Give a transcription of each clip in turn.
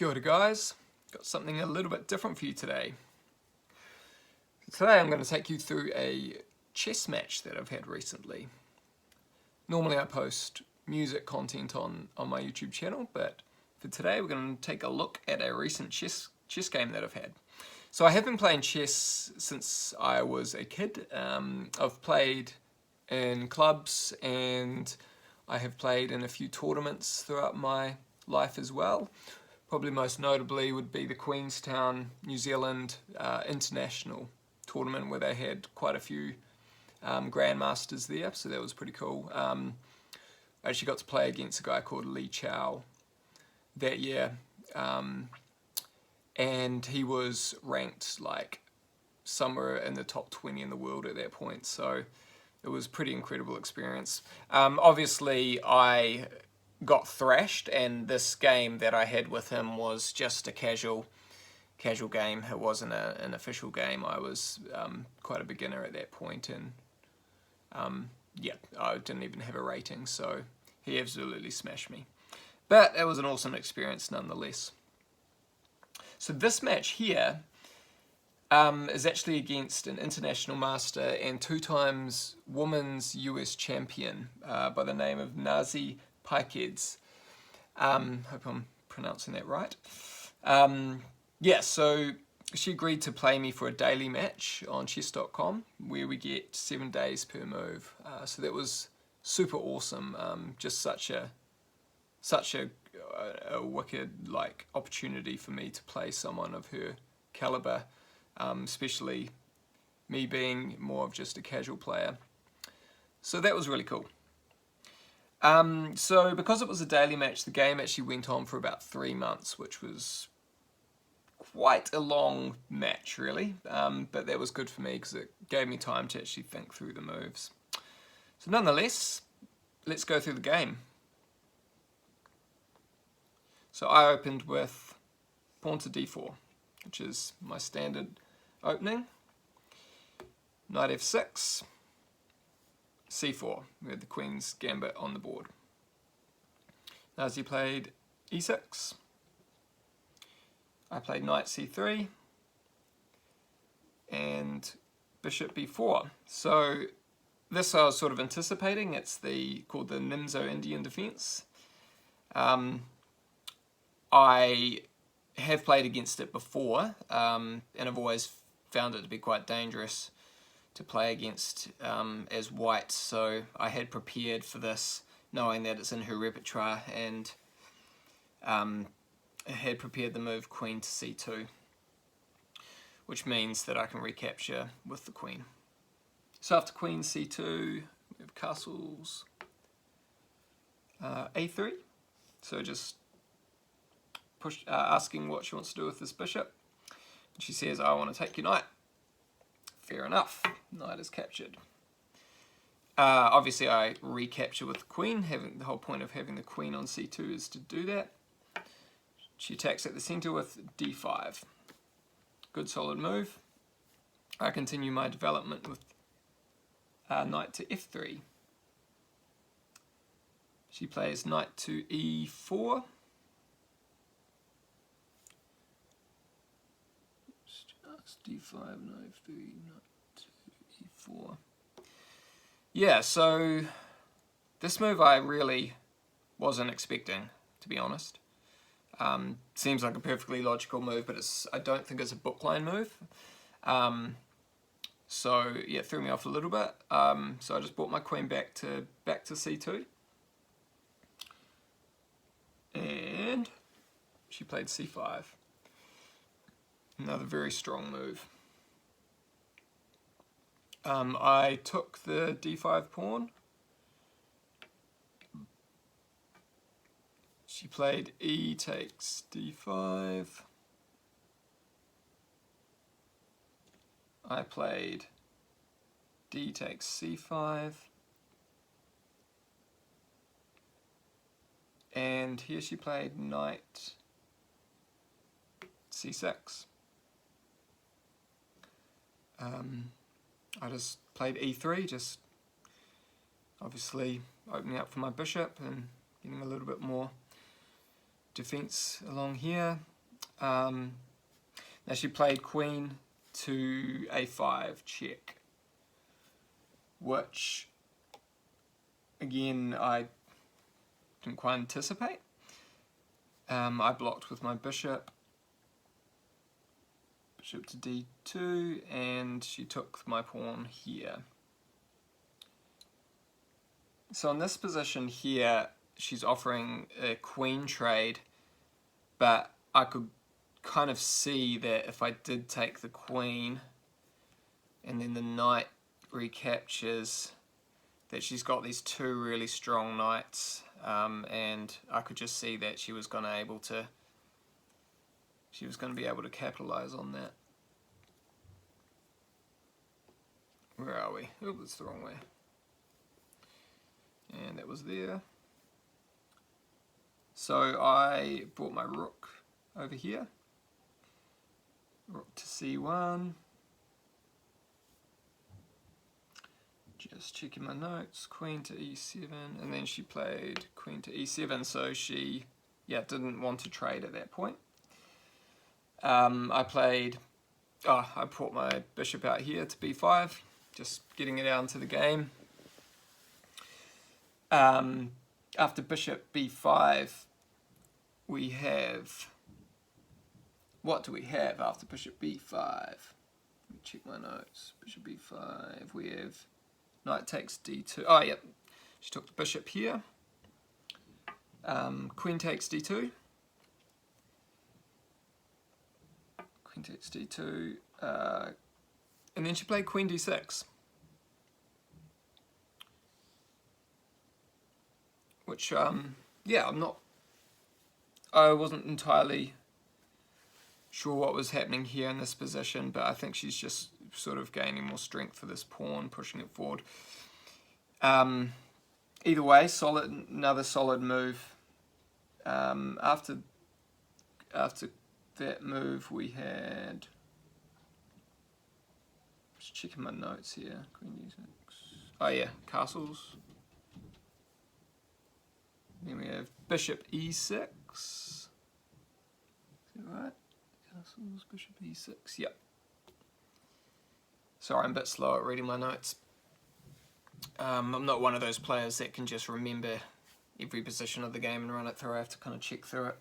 Kia ora guys, got something a little bit different for you today. Today I'm going to take you through a chess match that I've had recently. Normally I post music content on my YouTube channel, but for today we're going to take a look at a recent chess game that I've had. So I have been playing chess since I was a kid. I've played in clubs and I have played in a few tournaments throughout my life as well. Probably most notably would be the Queenstown, New Zealand international tournament where they had quite a few grandmasters there, so that was pretty cool. I actually got to play against a guy called Lee Chow that year, and he was ranked like somewhere in the top 20 in the world at that point, so it was a pretty incredible experience. Obviously I got thrashed, and this game that I had with him was just a casual game. It wasn't an official game. I was quite a beginner at that point, and yeah, I didn't even have a rating, so he absolutely smashed me. But it was an awesome experience nonetheless. So this match here is actually against an international master and 2 times women's US champion by the name of Nazi Paikedze. Hope I'm pronouncing that right. Yeah, so she agreed to play me for a daily match on chess.com where we get 7 days per move. So that was super awesome. Just such a wicked like opportunity for me to play someone of her caliber, especially me being more of just a casual player. So that was really cool. So because it was a daily match, the game actually went on for about 3 months, which was quite a long match really, but that was good for me because it gave me time to actually think through the moves. So nonetheless, let's go through the game. So I opened with pawn to d4, which is my standard opening. Knight f6, c4, we had the Queen's Gambit on the board. Nazi played e6, I played knight c3, and bishop b4. So this I was sort of anticipating. It's called the Nimzo Indian defense. I have played against it before, and I've always found it to be quite dangerous to play against as white, so I had prepared for this knowing that it's in her repertoire, and I had prepared the move queen to c2, which means that I can recapture with the queen. So after queen c2, we have castles a3, so just asking what she wants to do with this bishop. She says, I want to take your knight. Fair enough, knight is captured. Obviously I recapture with the queen. The whole point of having the queen on c2 is to do that. She attacks at the center with d5. Good solid move. I continue my development with knight to f3. She plays knight to e4. d5, knight f3, knight to e4. Yeah, so this move I really wasn't expecting, to be honest. Seems like a perfectly logical move, but I don't think it's a bookline move. So yeah, it threw me off a little bit. So I just brought my queen back to c2, and she played c5. Another very strong move. I took the d5 pawn. She played e takes d5. I played d takes c5. And here she played knight c6. I just played e3, just obviously opening up for my bishop and getting a little bit more defense along here. Now she played queen to a5 check, which again I didn't quite anticipate. I blocked with my bishop to d2, and she took my pawn here. So in this position here, she's offering a queen trade, but I could kind of see that if I did take the queen and then the knight recaptures, that she's got these two really strong knights, and I could just see that she was going to be able to capitalize on that. Where are we? Oh, that's the wrong way. And that was there. So I brought my rook over here. Rook to c1. Just checking my notes. Queen to e7, and then she played queen to e7. So she, didn't want to trade at that point. I brought my bishop out here to b5, just getting it out into the game. After bishop b5, we have, what do we have after bishop b5? Let me check my notes. Bishop b5, we have knight takes d2. Oh, yep, she took the bishop here. Queen takes d2. Queen takes d2. And then she played queen d6. Which, I wasn't entirely sure what was happening here in this position, but I think she's just sort of gaining more strength for this pawn, pushing it forward. Either way, another solid move. After that move, we had, just checking my notes here. Queen d6. Oh yeah, castles. Then we have bishop e6. Is that right? Castles, bishop e6. Yep. Sorry, I'm a bit slow at reading my notes. I'm not one of those players that can just remember every position of the game and run it through. I have to kind of check through it.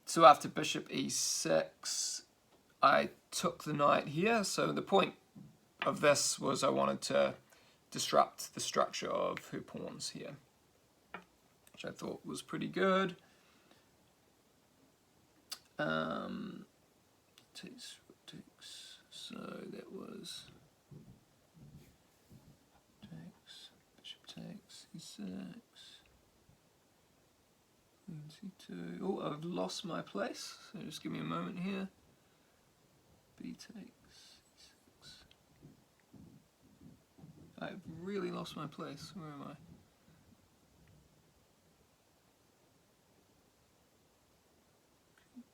So after bishop e6, I took the knight here. So the point of this was I wanted to disrupt the structure of her pawns here, which I thought was pretty good. Takes, so that was takes, bishop takes, e6, queen c2. Oh, I've lost my place, so just give me a moment here. B takes, e6. I've really lost my place. Where am I?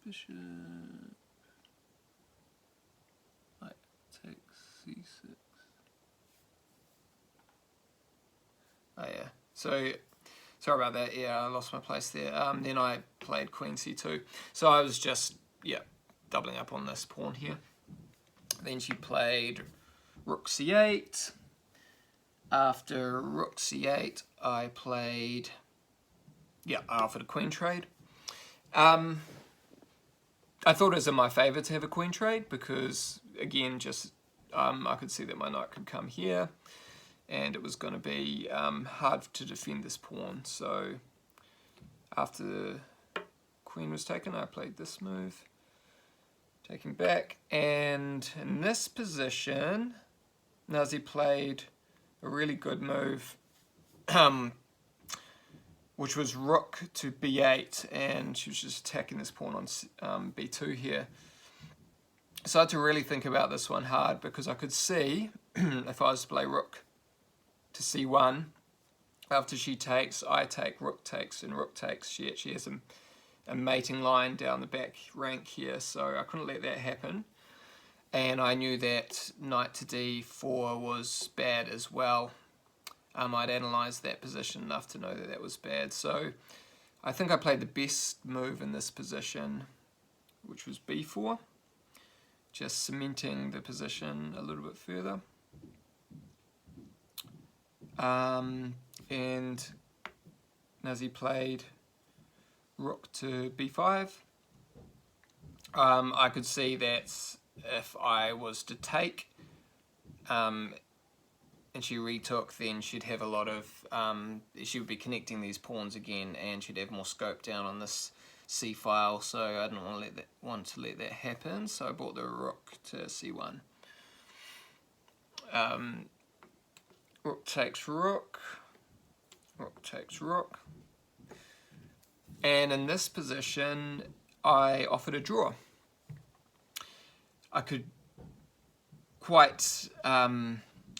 Bishop, knight takes c6. Oh yeah, so sorry about that. Yeah, I lost my place there. Then I played queen c2. So I was just doubling up on this pawn here. Then she played rook c8. After rook c8, I played, I offered a queen trade. I thought it was in my favour to have a queen trade because, again, just I could see that my knight could come here, and it was going to be hard to defend this pawn. So after the queen was taken, I played this move, taking back, and in this position, Nazi played a really good move, which was rook to b8, and she was just attacking this pawn on b2 here. So I had to really think about this one hard, because I could see if I was to play rook to c1, after she takes, I take, rook takes, and rook takes. She actually has a mating line down the back rank here, so I couldn't let that happen. And I knew that knight to d4 was bad as well. I'd analysed that position enough to know that that was bad. So I think I played the best move in this position, which was b4, just cementing the position a little bit further. And Nazi played rook to b5. I could see that if I was to take and she retook, then she'd have a lot of, she would be connecting these pawns again, and she'd have more scope down on this c file, so I didn't want to let that happen, so I brought the rook to c1. Rook takes rook, rook takes rook, and in this position I offered a draw. I could quite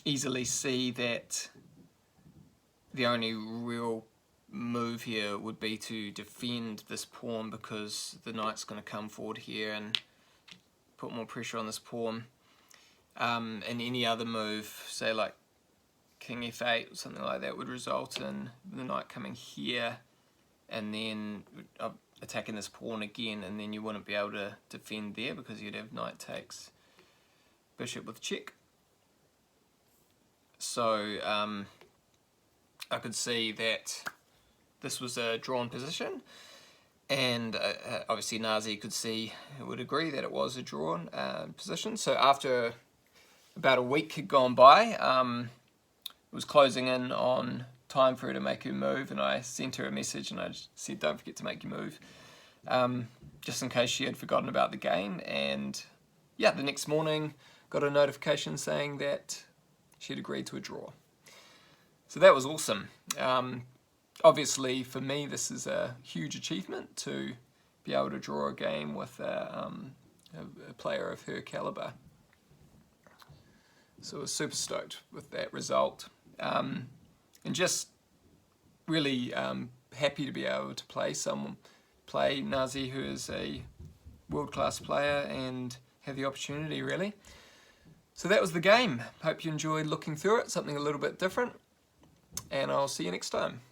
easily see that the only real move here would be to defend this pawn, because the knight's going to come forward here and put more pressure on this pawn. And any other move, say like king f8 or something like that, would result in the knight coming here and then attacking this pawn again, and then you wouldn't be able to defend there because you'd have knight takes bishop with check. So I could see that this was a drawn position, and obviously Nazi would agree that it was a drawn position. So after about a week had gone by, it was closing in on time for her to make her move, and I sent her a message and I just said, don't forget to make your move, just in case she had forgotten about the game. And yeah, the next morning got a notification saying that she'd agreed to a draw. So that was awesome. Obviously for me this is a huge achievement to be able to draw a game with a player of her caliber. So I was super stoked with that result. And just really happy to be able to play Nazi, who is a world-class player, and have the opportunity, really. So that was the game. Hope you enjoyed looking through it, something a little bit different, and I'll see you next time.